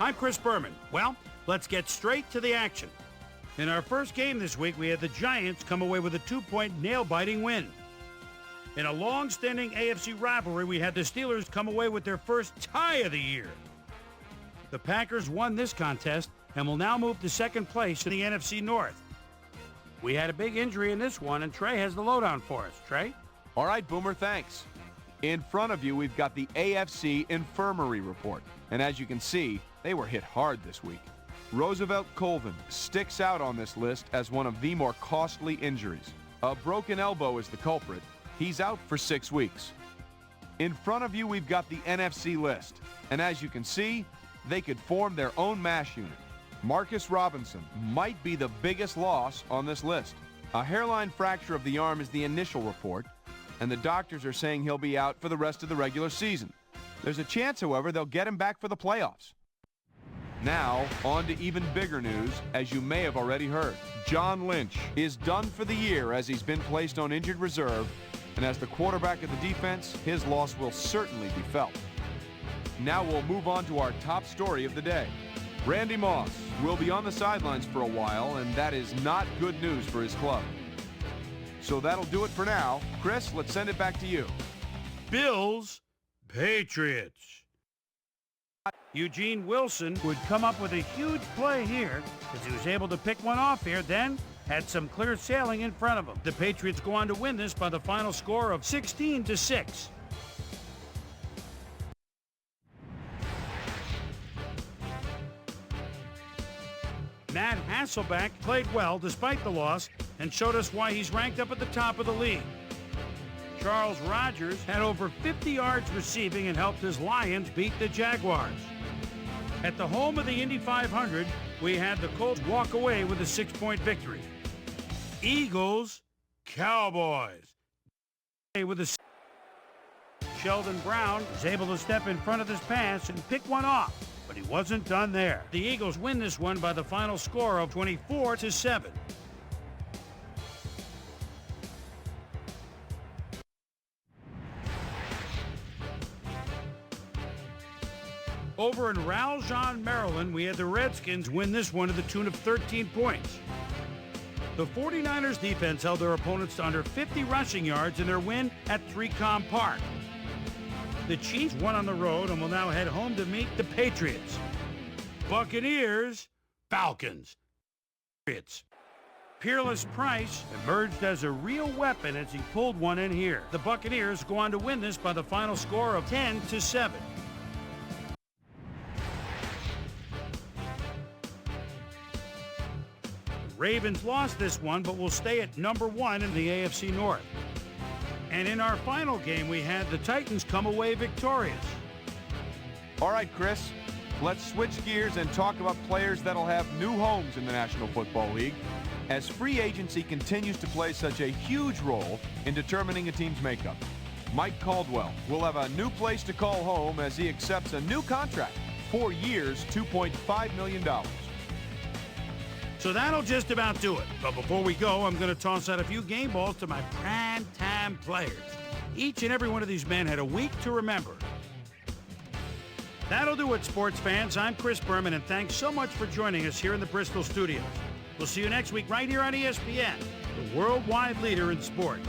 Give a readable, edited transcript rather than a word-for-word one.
I'm Chris Berman. Well, let's get straight to the action. In our first game this week, we had the Giants come away with a 2-point nail-biting win. In a long-standing AFC rivalry, we had the Steelers come away with their first tie of the year. The Packers won this contest and will now move to second place in the NFC North. We had a big injury in this one, and Trey has the lowdown for us. Trey? All right, Boomer, thanks. In front of you, we've got the AFC Infirmary Report. And as you can see, they were hit hard this week. Roosevelt Colvin sticks out on this list as one of the more costly injuries. A broken elbow is the culprit. He's out for 6 weeks. In front of you, we've got the NFC list. And as you can see, they could form their own MASH unit. Marcus Robinson might be the biggest loss on this list. A hairline fracture of the arm is the initial report, and the doctors are saying he'll be out for the rest of the regular season. There's a chance, however, they'll get him back for the playoffs. Now, on to even bigger news, as you may have already heard. John Lynch is done for the year as he's been placed on injured reserve, and as the quarterback of the defense, his loss will certainly be felt. Now we'll move on to our top story of the day. Randy Moss will be on the sidelines for a while, and that is not good news for his club. So that'll do it for now. Chris, let's send it back to you. Bills, Patriots. Eugene Wilson would come up with a huge play here as he was able to pick one off here, then had some clear sailing in front of him. The Patriots go on to win this by the final score of 16-6. Matt Hasselbeck played well despite the loss and showed us why he's ranked up at the top of the league. Charles Rogers had over 50 yards receiving and helped his Lions beat the Jaguars. At the home of the Indy 500, we had the Colts walk away with a 6-point victory. Eagles, Cowboys. With a Sheldon Brown was able to step in front of this pass and pick one off, but he wasn't done there. The Eagles win this one by the final score of 24-7. Over in Raljean, Maryland, we had the Redskins win this one to the tune of 13 points. The 49ers defense held their opponents to under 50 rushing yards in their win at 3Com Park. The Chiefs won on the road and will now head home to meet the Patriots. Buccaneers, Falcons. Patriots. Peerless Price emerged as a real weapon as he pulled one in here. The Buccaneers go on to win this by the final score of 10-7. Ravens lost this one, but will stay at number 1 in the AFC North. And in our final game, we had the Titans come away victorious. All right, Chris, let's switch gears and talk about players that'll have new homes in the National Football League, as free agency continues to play such a huge role in determining a team's makeup. Mike Caldwell will have a new place to call home as he accepts a new contract, 4 years, $2.5 million. So that'll just about do it. But before we go, I'm going to toss out a few game balls to my prime-time players. Each and every one of these men had a week to remember. That'll do it, sports fans. I'm Chris Berman, and thanks so much for joining us here in the Bristol studios. We'll see you next week right here on ESPN, the worldwide leader in sports.